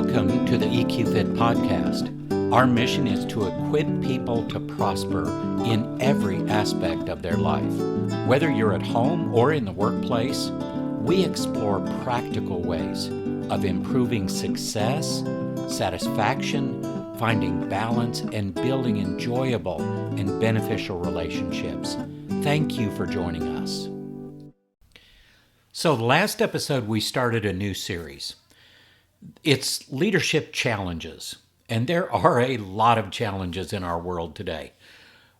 Welcome to the EQ Fit podcast. Our mission is to equip people to prosper in every aspect of their life. Whether you're at home or in the workplace, we explore practical ways of improving success, satisfaction, finding balance, and building enjoyable and beneficial relationships. Thank you for joining us. So, last episode we started a new series. It's leadership challenges, and there are a lot of challenges in our world today.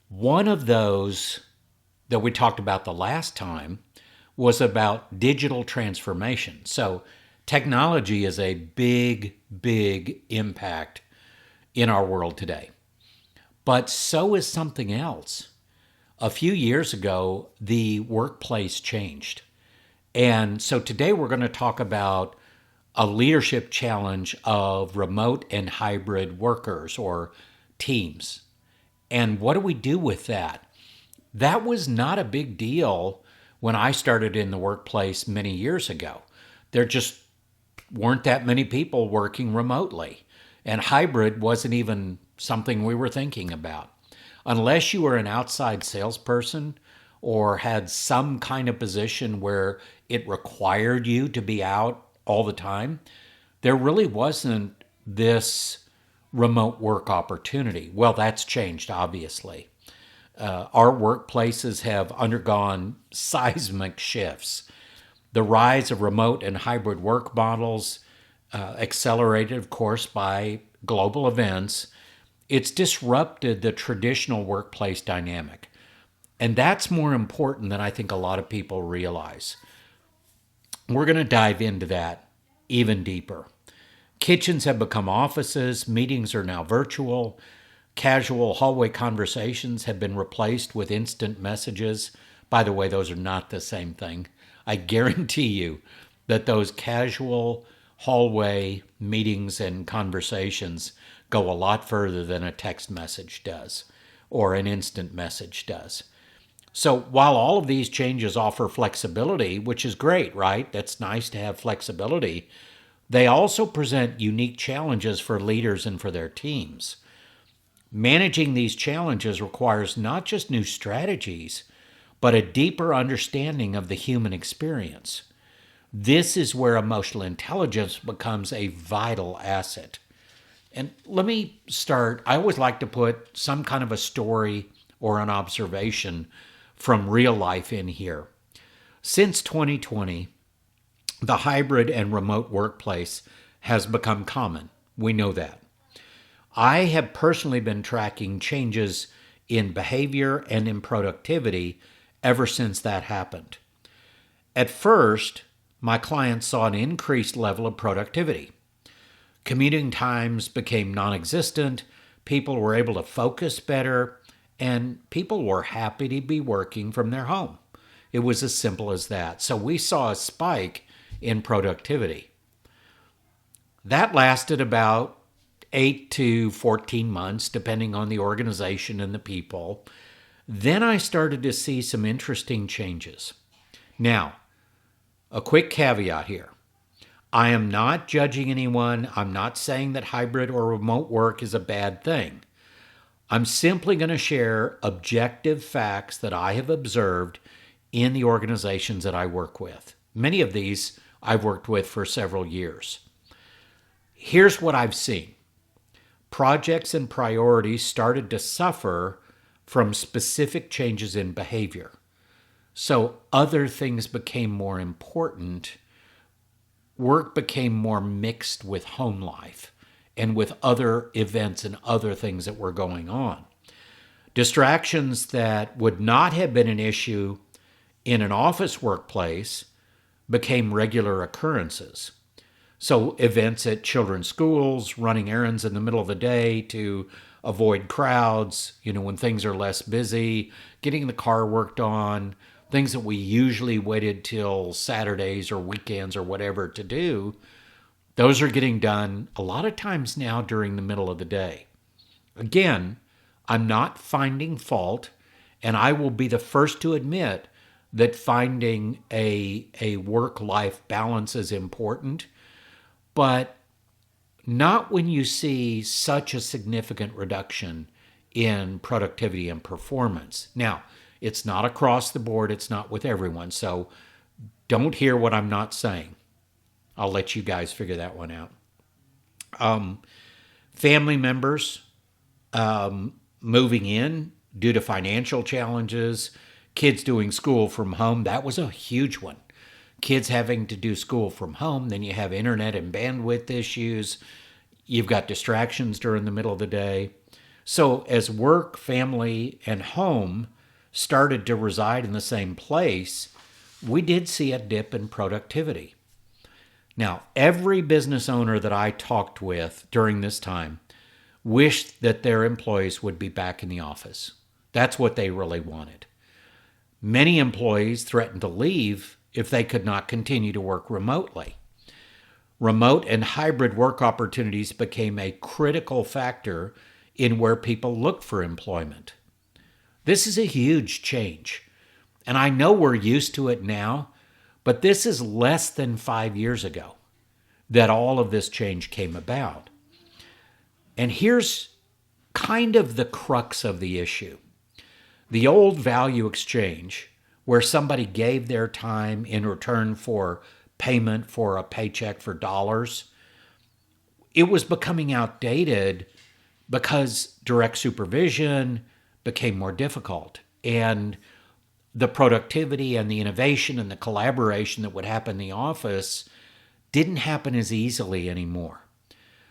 One of those that we talked about the last time was about digital transformation. So technology is a big impact in our world today. But so is something else. A few years ago, the workplace changed. And so today we're going to talk about a leadership challenge of remote and hybrid workers or teams. And what do we do with that? That was not a big deal when I started in the workplace many years ago. There just weren't that many people working remotely. And hybrid wasn't even something we were thinking about. Unless you were an outside salesperson or had some kind of position where it required you to be out all the time, there really wasn't this remote work opportunity. Well, that's changed, obviously. Our workplaces have undergone seismic shifts. The rise of remote and hybrid work models, accelerated, of course, by global events, it's disrupted the traditional workplace dynamic. And that's more important than I think a lot of people realize. We're going to dive into that even deeper. Kitchens have become offices, meetings are now virtual, casual hallway conversations have been replaced with instant messages. By the way, those are not the same thing. I guarantee you that those casual hallway meetings and conversations go a lot further than a text message does or an instant message does. So while all of these changes offer flexibility, which is great, right? That's nice to have flexibility. They also present unique challenges for leaders and for their teams. Managing these challenges requires not just new strategies, but a deeper understanding of the human experience. This is where emotional intelligence becomes a vital asset. And let me start. I always like to put some kind of a story or an observation from real life in here. Since 2020, the hybrid and remote workplace has become common. We know that. I have personally been tracking changes in behavior and in productivity ever since that happened. At first, my clients saw an increased level of productivity. Commuting times became non-existent, people were able to focus better, and people were happy to be working from their home. It was as simple as that. So we saw a spike in productivity. That lasted about 8 to 14 months, depending on the organization and the people. Then I started to see some interesting changes. Now, a quick caveat here. I am not judging anyone. I'm not saying that hybrid or remote work is a bad thing. I'm simply going to share objective facts that I have observed in the organizations that I work with. Many of these I've worked with for several years. Here's what I've seen. Projects and priorities started to suffer from specific changes in behavior. So other things became more important. Work became more mixed with home life and with other events and other things that were going on. Distractions that would not have been an issue in an office workplace became regular occurrences. So events at children's schools, running errands in the middle of the day to avoid crowds, when things are less busy, getting the car worked on, things that we usually waited till Saturdays or weekends or whatever to do, those are getting done a lot of times now during the middle of the day. Again, I'm not finding fault, and I will be the first to admit that finding a work-life balance is important, but Not when you see such a significant reduction in productivity and performance. Now, it's not across the board, it's not with everyone, so don't hear what I'm not saying. I'll let you guys figure that one out. Family members moving in due to financial challenges, kids doing school from home, that was a huge one. Kids having to do school from home, then you have internet and bandwidth issues. You've got distractions during the middle of the day. So as work, family, and home started to reside in the same place, we did see a dip in productivity. Now, every business owner that I talked with during this time wished that their employees would be back in the office. That's what they really wanted. Many employees threatened to leave if they could not continue to work remotely. Remote and hybrid work opportunities became a critical factor in where people looked for employment. This is a huge change, and I know we're used to it now, but this is less than 5 years ago that all of this change came about. And here's kind of the crux of the issue. The old value exchange, where somebody gave their time in return for payment for a paycheck for dollars, it was becoming outdated because direct supervision became more difficult. And the productivity and the innovation and the collaboration that would happen in the office didn't happen as easily anymore.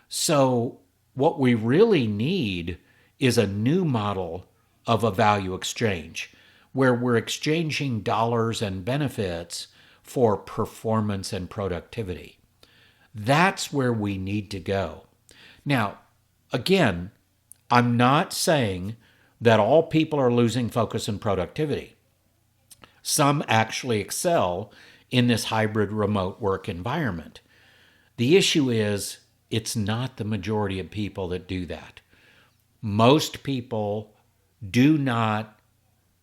So what we really need is a new model of a value exchange where we're exchanging dollars and benefits for performance and productivity. That's where we need to go. Now, again, I'm not saying that all people are losing focus and productivity. Some actually excel in this hybrid remote work environment. The issue is it's not the majority of people that do that. Most people do not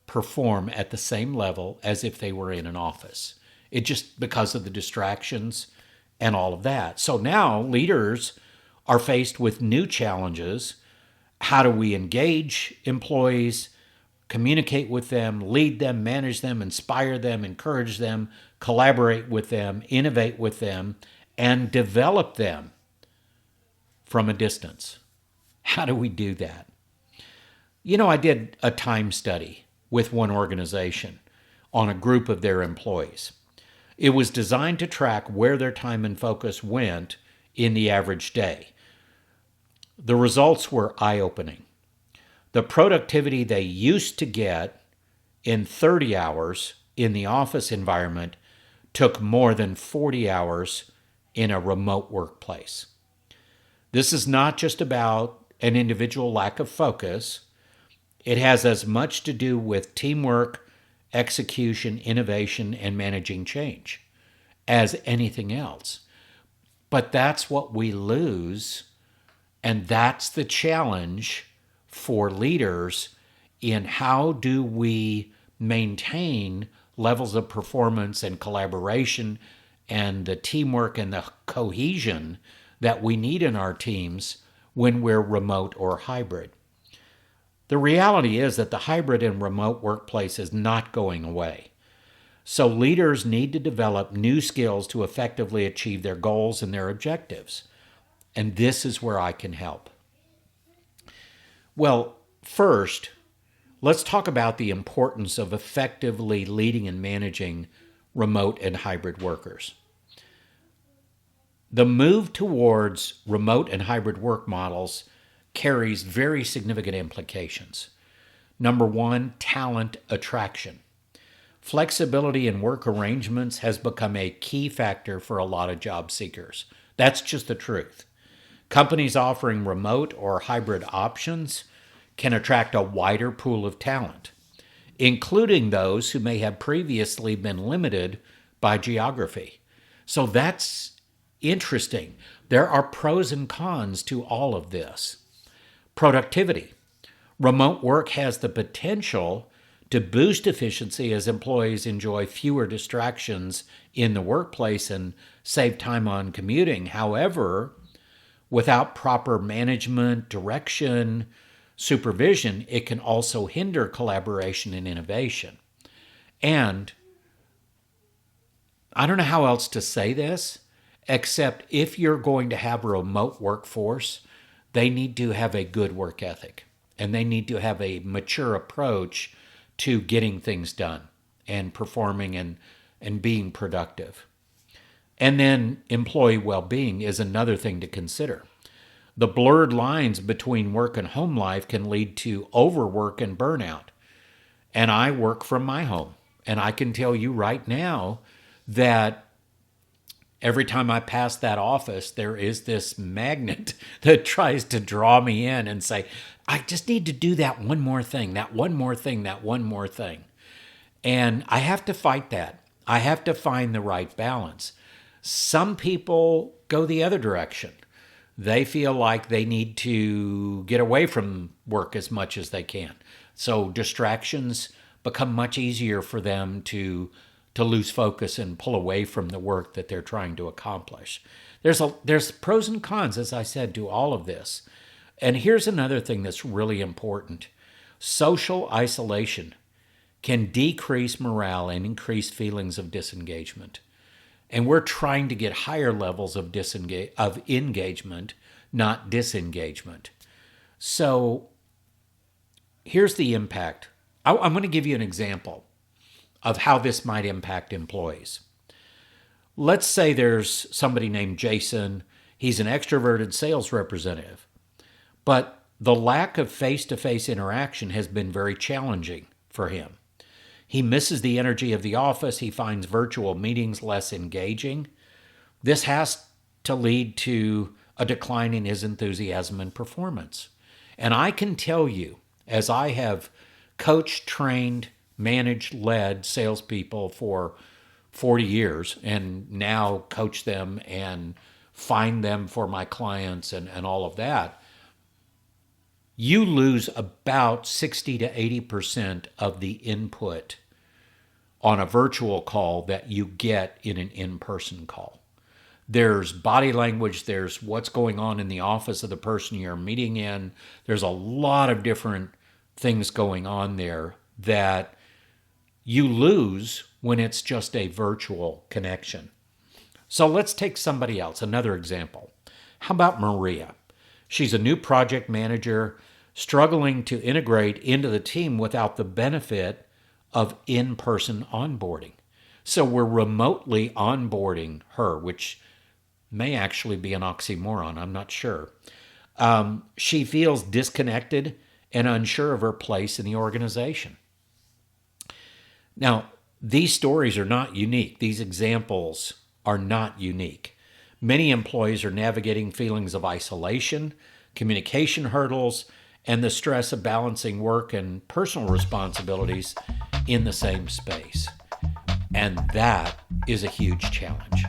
perform at the same level as if they were in an office. It just because of the distractions and all of that. So now leaders are faced with new challenges. How do we engage employees, communicate with them, lead them, manage them, inspire them, encourage them, collaborate with them, innovate with them, and develop them from a distance? How do we do that? I did a time study with one organization on a group of their employees. It was designed to track where their time and focus went in the average day. The results were eye-opening. The productivity they used to get in 30 hours in the office environment took more than 40 hours in a remote workplace. This is not just about an individual lack of focus. It has as much to do with teamwork, execution, innovation, and managing change as anything else. But that's what we lose, and that's the challenge for leaders in how do we maintain levels of performance and collaboration and the teamwork and the cohesion that we need in our teams when we're remote or hybrid. The reality is that the hybrid and remote workplace is not going away. So leaders need to develop new skills to effectively achieve their goals and their objectives. And this is where I can help. Well, first, let's talk about the importance of effectively leading and managing remote and hybrid workers. The move towards remote and hybrid work models carries very significant implications. Number one, talent attraction. Flexibility in work arrangements has become a key factor for a lot of job seekers. That's just the truth. Companies offering remote or hybrid options can attract a wider pool of talent, including those who may have previously been limited by geography. So that's interesting. There are pros and cons to all of this. Productivity. Remote work has the potential to boost efficiency as employees enjoy fewer distractions in the workplace and save time on commuting. However, Without proper management, direction, supervision, it can also hinder collaboration and innovation. And I don't know how else to say this, except if you're going to have a remote workforce, they need to have a good work ethic and they need to have a mature approach to getting things done and performing and being productive. And then employee well being is another thing to consider. The blurred lines between work and home life can lead to overwork and burnout. And I work from my home. And I can tell you right now that every time I pass that office, there is this magnet that tries to draw me in and say, I just need to do that one more thing, that one more thing, that one more thing. And I have to fight that. I have to find the right balance. Some people go the other direction. They feel like they need to get away from work as much as they can. So distractions become much easier for them to lose focus and pull away from the work that they're trying to accomplish. There's pros and cons, as I said, to all of this. And here's another thing that's really important. Social isolation can decrease morale and increase feelings of disengagement. And we're trying to get higher levels of engagement, not disengagement. So here's the impact. I'm going to give you an example of how this might impact employees. Let's say there's somebody named Jason. He's an extroverted sales representative, but the lack of face-to-face interaction has been very challenging for him. He misses the energy of the office. He finds virtual meetings less engaging. This has to lead to a decline in his enthusiasm and performance. And I can tell you, as I have coached, trained, managed, led salespeople for 40 years and now coach them and find them for my clients and all of that, you lose about 60 to 80% of the input on a virtual call that you get in an in-person call. There's body language, there's what's going on in the office of the person you're meeting in. There's a lot of different things going on there that you lose when it's just a virtual connection. So let's take somebody else, another example. How about Maria? She's a new project manager struggling to integrate into the team without the benefit of in-person onboarding. So we're remotely onboarding her, which may actually be an oxymoron, I'm not sure. She feels disconnected and unsure of her place in the organization. Now, these stories are not unique. These examples are not unique. Many employees are navigating feelings of isolation, communication hurdles, and the stress of balancing work and personal responsibilities in the same space. And that is a huge challenge.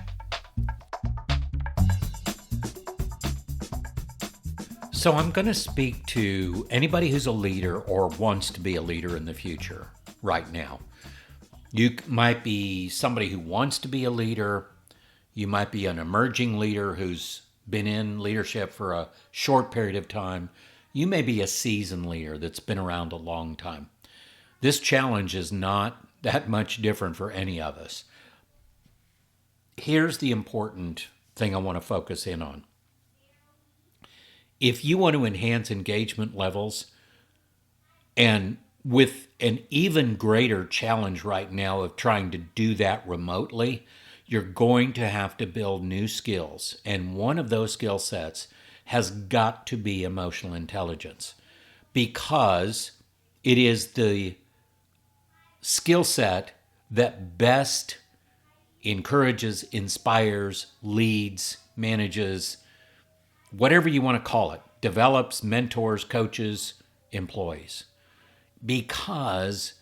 So I'm going to speak to anybody who's a leader or wants to be a leader in the future right now. You might be somebody who wants to be a leader. You might be an emerging leader who's been in leadership for a short period of time. You may be a seasoned leader that's been around a long time. This challenge is not that much different for any of us. Here's the important thing I want to focus in on. If you want to enhance engagement levels, and with an even greater challenge right now of trying to do that remotely, you're going to have to build new skills. And one of those skill sets has got to be emotional intelligence, because it is the skill set that best encourages, inspires, leads, manages, whatever you want to call it, develops, mentors, coaches, employees. Because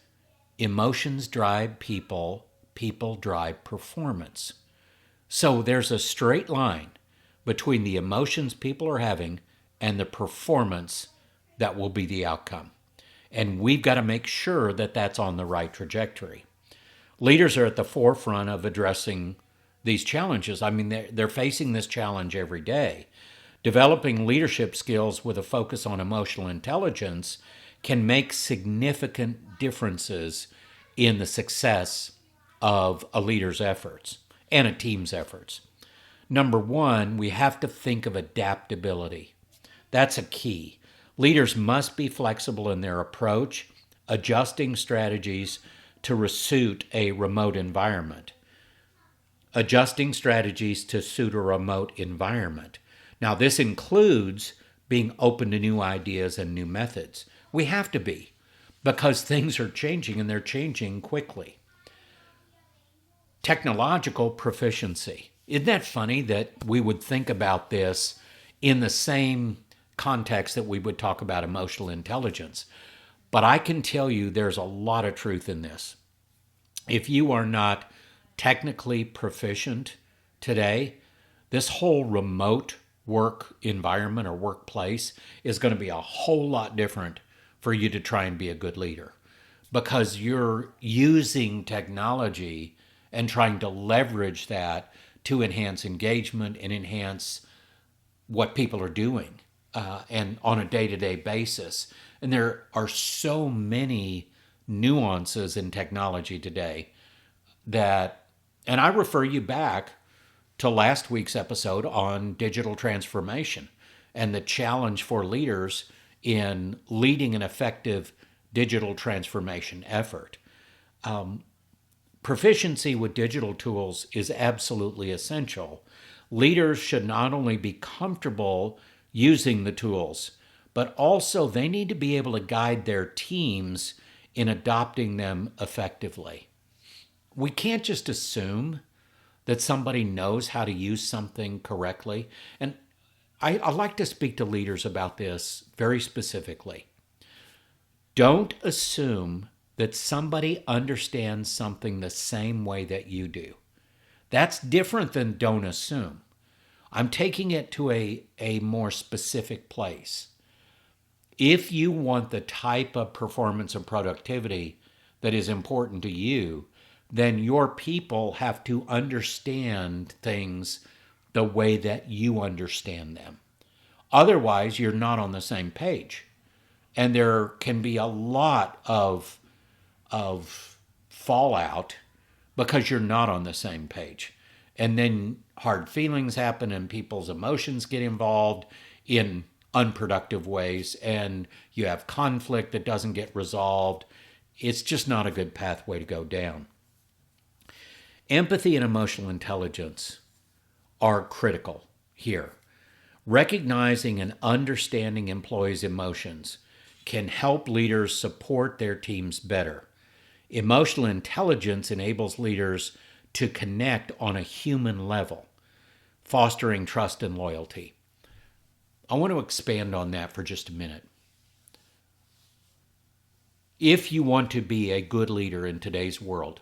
emotions drive people, people drive performance. So there's a straight line between the emotions people are having and the performance that will be the outcome. And we've got to make sure that that's on the right trajectory. Leaders are at the forefront of addressing these challenges. I mean, they're facing this challenge every day. Developing leadership skills with a focus on emotional intelligence can make significant differences in the success of a leader's efforts and a team's efforts. Number one, we have to think of adaptability. That's a key. Leaders must be flexible in their approach, adjusting strategies to suit a remote environment. Adjusting strategies to suit a remote environment. Now, this includes being open to new ideas and new methods. We have to be, because things are changing and they're changing quickly. Technological proficiency. Isn't that funny that we would think about this in the same context that we would talk about emotional intelligence? But I can tell you there's a lot of truth in this. If you are not technically proficient today, this whole remote work environment or workplace is going to be a whole lot different for you to try and be a good leader, because you're using technology and trying to leverage that to enhance engagement and enhance what people are doing and on a day-to-day basis. And there are so many nuances in technology today that, and I refer you back to last week's episode on digital transformation and the challenge for leaders in leading an effective digital transformation effort. Proficiency with digital tools is absolutely essential. Leaders should not only be comfortable using the tools, but also they need to be able to guide their teams in adopting them effectively. We can't just assume that somebody knows how to use something correctly. And I like to speak to leaders about this very specifically. Don't assume that somebody understands something the same way that you do. That's different than don't assume. I'm taking it to a more specific place. If you want the type of performance and productivity that is important to you, then your people have to understand things the way that you understand them. Otherwise, you're not on the same page. And there can be a lot of fallout because you're not on the same page. And then hard feelings happen and people's emotions get involved in unproductive ways, and you have conflict that doesn't get resolved. It's just not a good pathway to go down. Empathy and emotional intelligence are critical here. Recognizing and understanding employees' emotions can help leaders support their teams better. Emotional intelligence enables leaders to connect on a human level, fostering trust and loyalty. I want to expand on that for just a minute. If you want to be a good leader in today's world,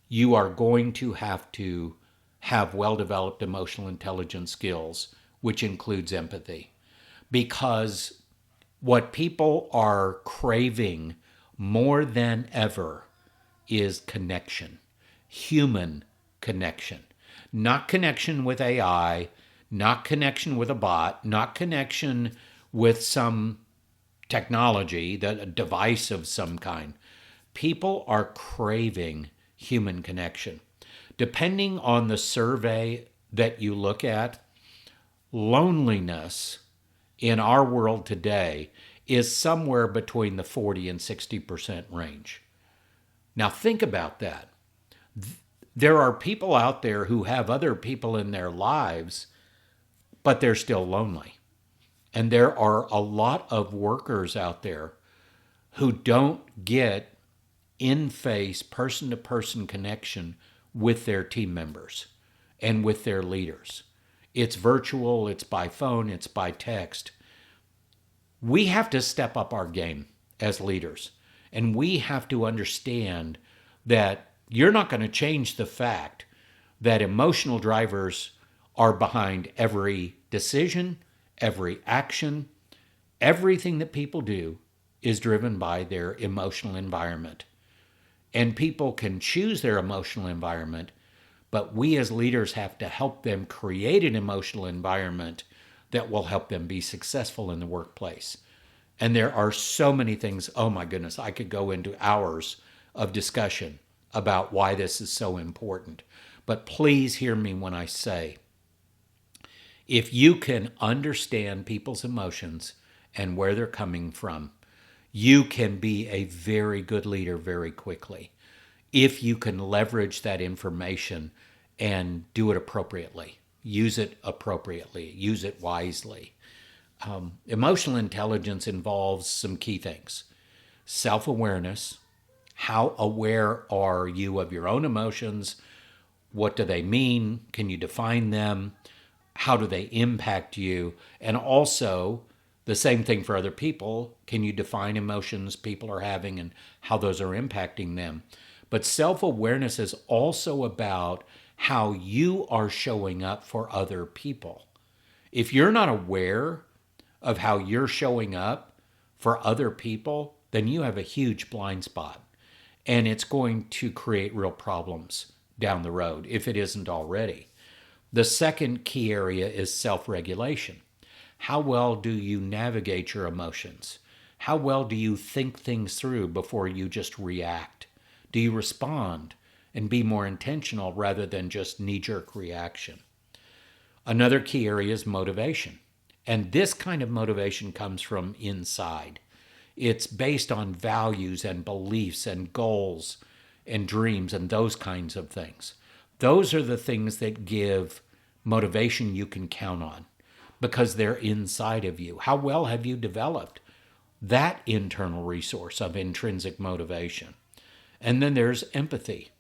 you are going to have well-developed emotional intelligence skills, which includes empathy. Because what people are craving more than ever is connection, human connection. Not connection with AI, not connection with a bot, not connection with some technology, a device of some kind. People are craving human connection. Depending on the survey that you look at, loneliness in our world today is somewhere between the 40 and 60% range. Now think about that. There are people out there who have other people in their lives, but they're still lonely. And there are a lot of workers out there who don't get in-face, person-to-person connection with their team members and with their leaders. It's virtual, it's by phone, it's by text. We have to step up our game as leaders, and we have to understand that you're not going to change the fact that emotional drivers are behind every decision, every action. Everything that people do is driven by their emotional environment. And people can choose their emotional environment, but we as leaders have to help them create an emotional environment that will help them be successful in the workplace. And there are so many things. Oh my goodness, I could go into hours of discussion about why this is so important. But please hear me when I say, if you can understand people's emotions and where they're coming from, you can be a very good leader very quickly. If you can leverage that information and do it appropriately, use it appropriately, use it wisely. Emotional intelligence involves some key things: self-awareness. How aware are you of your own emotions? What do they mean? Can you define them? How do they impact you? And also, the same thing for other people. Can you define emotions people are having and how those are impacting them? But self-awareness is also about how you are showing up for other people. If you're not aware of how you're showing up for other people, then you have a huge blind spot. And it's going to create real problems down the road if it isn't already. The second key area is self-regulation. How well do you navigate your emotions? How well do you think things through before you just react? Do you respond and be more intentional rather than just knee-jerk reaction? Another key area is motivation. And this kind of motivation comes from inside. It's based on values and beliefs and goals and dreams and those kinds of things. Those are the things that give motivation you can count on because they're inside of you. How well have you developed that internal resource of intrinsic motivation? And then there's empathy,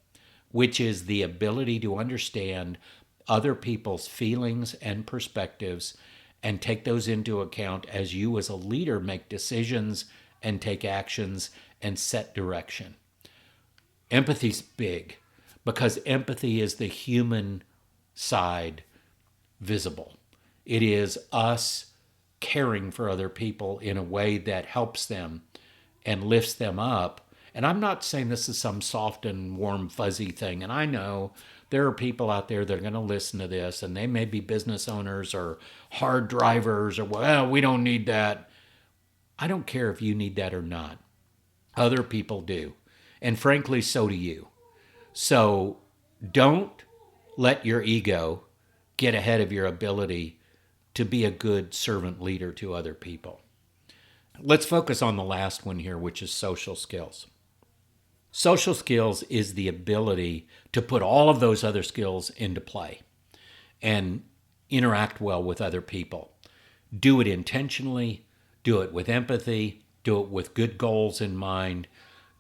which is the ability to understand other people's feelings and perspectives and take those into account as you as a leader make decisions and take actions and set direction. Empathy's big because empathy is the human side visible. It is us caring for other people in a way that helps them and lifts them up. And I'm not saying this is some soft and warm, fuzzy thing. And I know there are people out there that are going to listen to this, and they may be business owners or hard drivers or, well, we don't need that. I don't care if you need that or not. Other people do. And frankly, so do you. So don't let your ego get ahead of your ability to be a good servant leader to other people. Let's focus on the last one here, which is social skills. Social skills is the ability to put all of those other skills into play and interact well with other people. Do it intentionally, do it with empathy, do it with good goals in mind,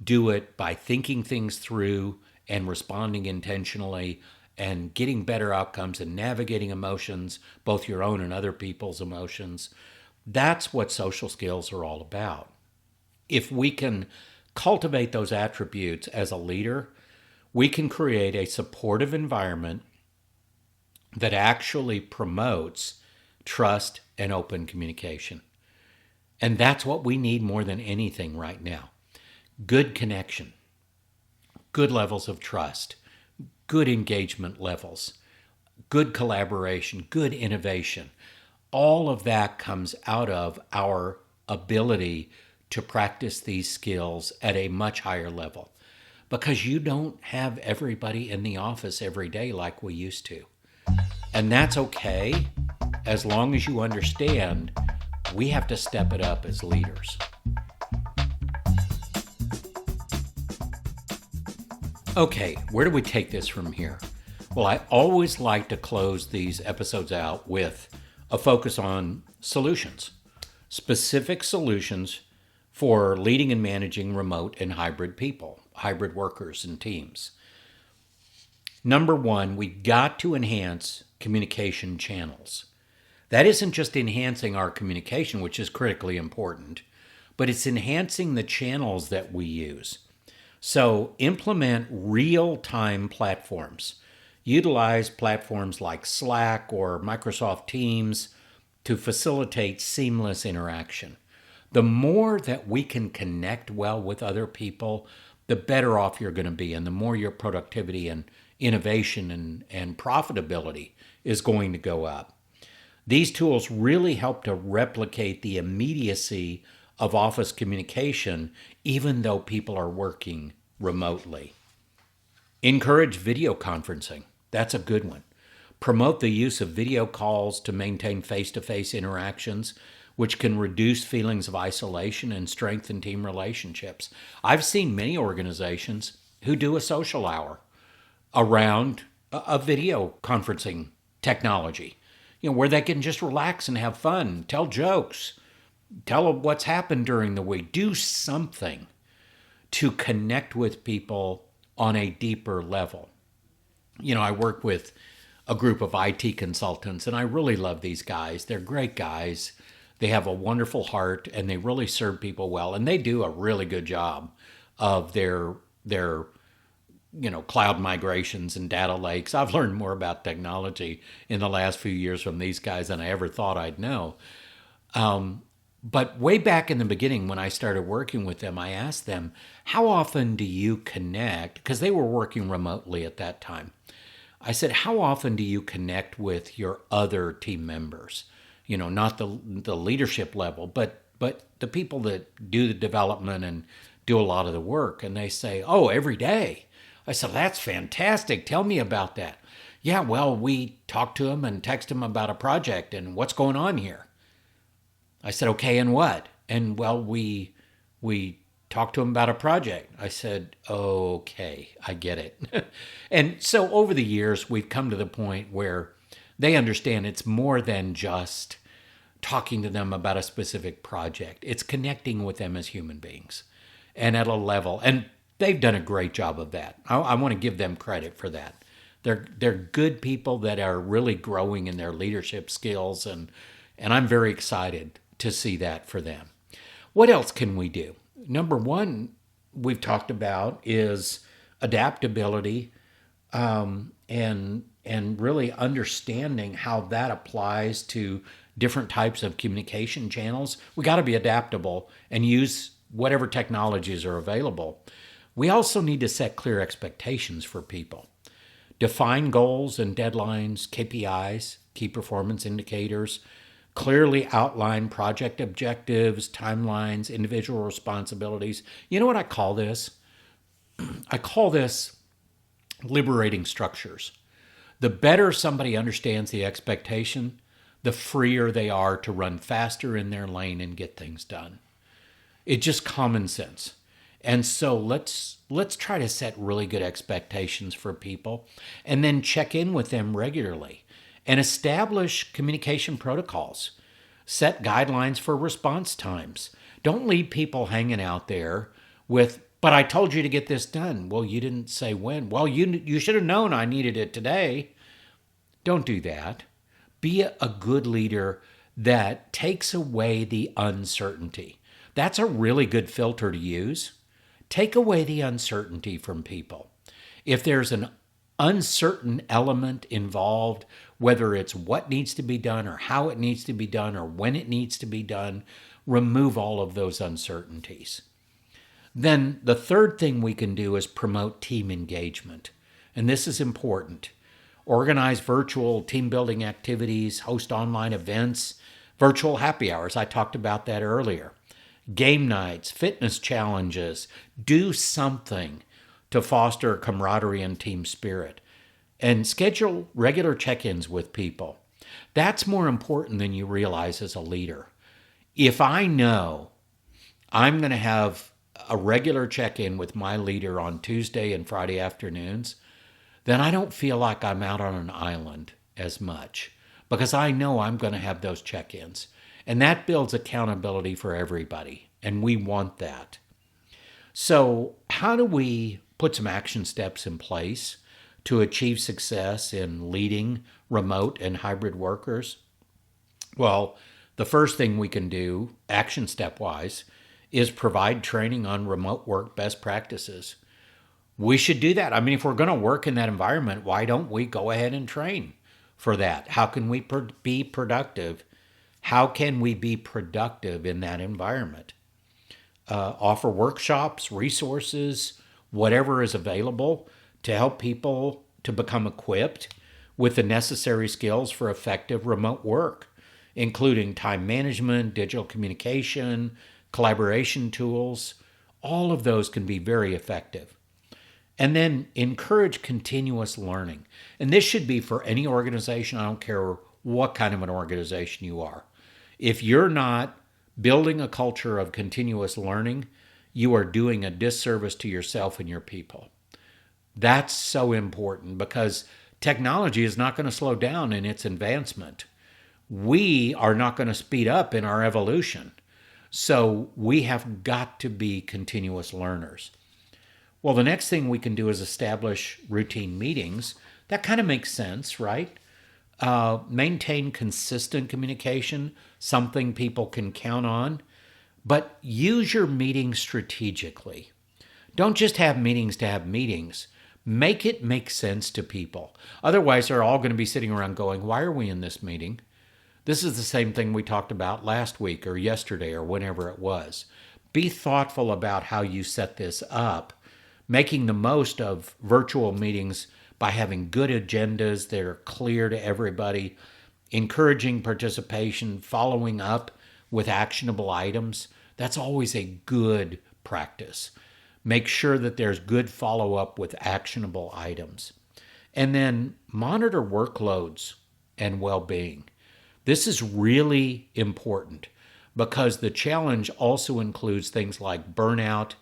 do it by thinking things through and responding intentionally and getting better outcomes and navigating emotions, both your own and other people's emotions. That's what social skills are all about. If we can cultivate those attributes as a leader, we can create a supportive environment that actually promotes trust and open communication. And that's what we need more than anything right now. Good connection, good levels of trust, good engagement levels, good collaboration, good innovation. All of that comes out of our ability to practice these skills at a much higher level, because you don't have everybody in the office every day like we used to. And that's okay, as long as you understand we have to step it up as leaders. Okay, where do we take this from here? Well, I always like to close these episodes out with a focus on solutions, specific solutions for leading and managing remote and hybrid people, hybrid workers and teams. Number one, we've got to enhance communication channels. That isn't just enhancing our communication, which is critically important, but it's enhancing the channels that we use. So implement real-time platforms. Utilize platforms like Slack or Microsoft Teams to facilitate seamless interaction. The more that we can connect well with other people, the better off you're going to be, and the more your productivity and innovation and profitability is going to go up. These tools really help to replicate the immediacy of office communication, even though people are working remotely. Encourage video conferencing. That's a good one. Promote the use of video calls to maintain face to face interactions, which can reduce feelings of isolation and strengthen team relationships. I've seen many organizations who do a social hour around a video conferencing technology, where they can just relax and have fun, tell jokes, tell them what's happened during the week, do something to connect with people on a deeper level. I work with a group of IT consultants, and I really love these guys. They're great guys. They have a wonderful heart, and they really serve people well, and they do a really good job of their cloud migrations and data lakes. I've learned more about technology in the last few years from these guys than I ever thought I'd know. But way back in the beginning, when I started working with them, I asked them, how often do you connect? Because they were working remotely at that time. I said, how often do you connect with your other team members? Not the leadership level, but the people that do the development and do a lot of the work. And they say, oh, every day. I said, that's fantastic. Tell me about that. Yeah, well, we talk to them and text them about a project and what's going on here. I said, okay, and what? And well, we talked to them about a project. I said, okay, I get it. And so over the years, we've come to the point where they understand it's more than just talking to them about a specific project. It's connecting with them as human beings and at a level. And they've done a great job of that. I want to give them credit for that. They're good people that are really growing in their leadership skills, and I'm very excited to see that for them. What else can we do? Number one, we've talked about is adaptability, and really understanding how that applies to different types of communication channels. We got to be adaptable and use whatever technologies are available. We also need to set clear expectations for people. Define goals and deadlines, KPIs, key performance indicators, clearly outline project objectives, timelines, individual responsibilities. You know what I call this? I call this liberating structures. The better somebody understands the expectation, the freer they are to run faster in their lane and get things done. It's just common sense. And so let's try to set really good expectations for people and then check in with them regularly and establish communication protocols. Set guidelines for response times. Don't leave people hanging out there with, but I told you to get this done. Well, you didn't say when. Well, you should have known I needed it today. Don't do that. Be a good leader that takes away the uncertainty. That's a really good filter to use. Take away the uncertainty from people. If there's an uncertain element involved, whether it's what needs to be done or how it needs to be done or when it needs to be done, remove all of those uncertainties. Then the third thing we can do is promote team engagement. And this is important. Organize virtual team building activities, host online events, virtual happy hours. I talked about that earlier. Game nights, fitness challenges. Do something to foster camaraderie and team spirit. And schedule regular check-ins with people. That's more important than you realize as a leader. If I know I'm going to have a regular check-in with my leader on Tuesday and Friday afternoons, then I don't feel like I'm out on an island as much because I know I'm going to have those check-ins. And that builds accountability for everybody, and we want that. So how do we put some action steps in place to achieve success in leading remote and hybrid workers? Well, the first thing we can do, action step-wise, is provide training on remote work best practices. We should do that. I mean, if we're going to work in that environment, why don't we go ahead and train for that? How can we be productive? How can we be productive in that environment? Offer workshops, resources, whatever is available to help people to become equipped with the necessary skills for effective remote work. including time management, digital communication, collaboration tools. All of those can be very effective. And then encourage continuous learning. And this should be for any organization. I don't care what kind of an organization you are. If you're not building a culture of continuous learning, you are doing a disservice to yourself and your people. That's so important because technology is not going to slow down in its advancement. We are not going to speed up in our evolution. So we have got to be continuous learners. Well, the next thing we can do is establish routine meetings. That kind of makes sense, right? Maintain consistent communication, something people can count on. But use your meetings strategically. Don't just have meetings to have meetings. Make it make sense to people. Otherwise, they're all going to be sitting around going, why are we in this meeting? This is the same thing we talked about last week or yesterday or whenever it was. Be thoughtful about how you set this up, making the most of virtual meetings by having good agendas that are clear to everybody, encouraging participation, following up with actionable items. That's always a good practice. Make sure that there's good follow-up with actionable items. And then monitor workloads and well-being. This is really important because the challenge also includes things like burnout,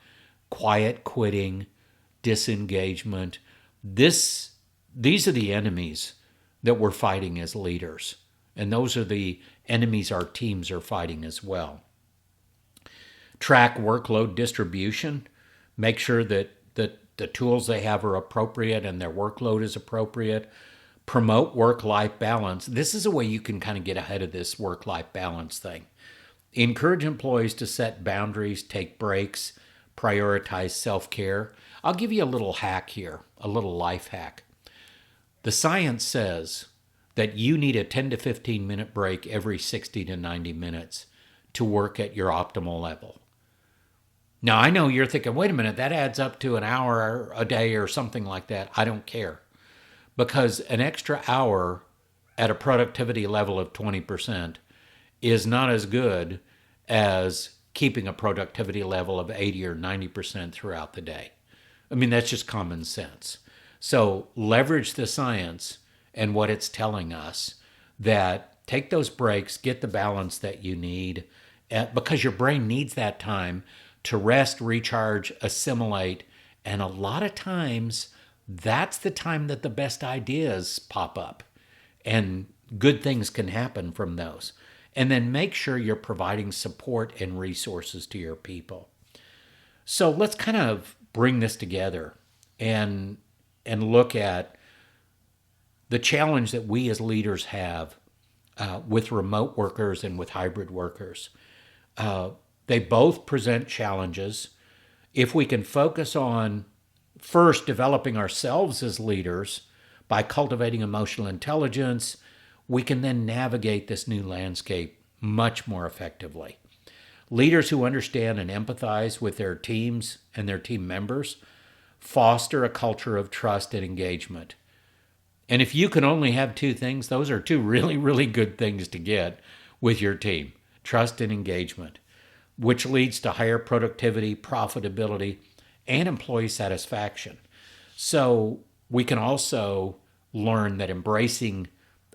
quiet quitting, disengagement. These are the enemies that we're fighting as leaders. And those are the enemies our teams are fighting as well. Track workload distribution. Make sure that the tools they have are appropriate and their workload is appropriate. Promote work-life balance. This is a way you can kind of get ahead of this work-life balance thing. Encourage employees to set boundaries, take breaks, prioritize self-care. I'll give you a little hack here, a little life hack. The science says that you need a 10 to 15 minute break every 60 to 90 minutes to work at your optimal level. Now, I know you're thinking, wait a minute, that adds up to an hour a day or something like that. I don't care. Because an extra hour at a productivity level of 20% is not as good as keeping a productivity level of 80 or 90% throughout the day. I mean, that's just common sense. So leverage the science and what it's telling us, that take those breaks, get the balance that you need, because your brain needs that time to rest, recharge, assimilate. And a lot of times, that's the time that the best ideas pop up and good things can happen from those. And then make sure you're providing support and resources to your people. So let's kind of bring this together and look at the challenge that we as leaders have with remote workers and with hybrid workers. They both present challenges. If we can focus on first developing ourselves as leaders by cultivating emotional intelligence, we can then navigate this new landscape much more effectively. Leaders who understand and empathize with their teams and their team members foster a culture of trust and engagement. And if you can only have two things, those are two really, really good things to get with your team: trust and engagement, which leads to higher productivity, profitability, and employee satisfaction. So we can also learn that embracing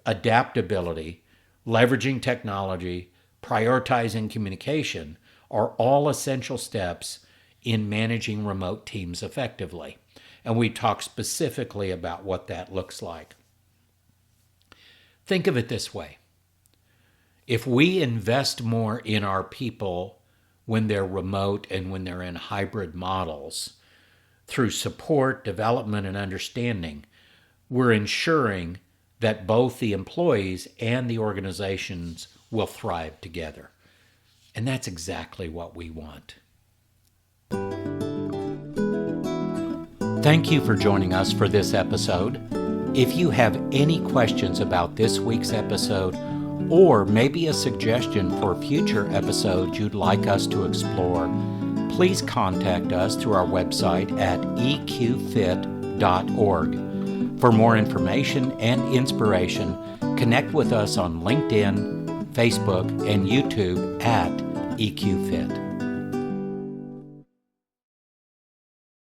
adaptability, leveraging technology, prioritizing communication are all essential steps in managing remote teams effectively. And we talk specifically about what that looks like. Think of it this way. If we invest more in our people when they're remote and when they're in hybrid models, through support, development, and understanding, we're ensuring that both the employees and the organizations will thrive together. And that's exactly what we want. Thank you for joining us for this episode. If you have any questions about this week's episode, or maybe a suggestion for future episodes you'd like us to explore, please contact us through our website at eqfit.org. For more information and inspiration, connect with us on LinkedIn, Facebook, and YouTube at EQ Fit.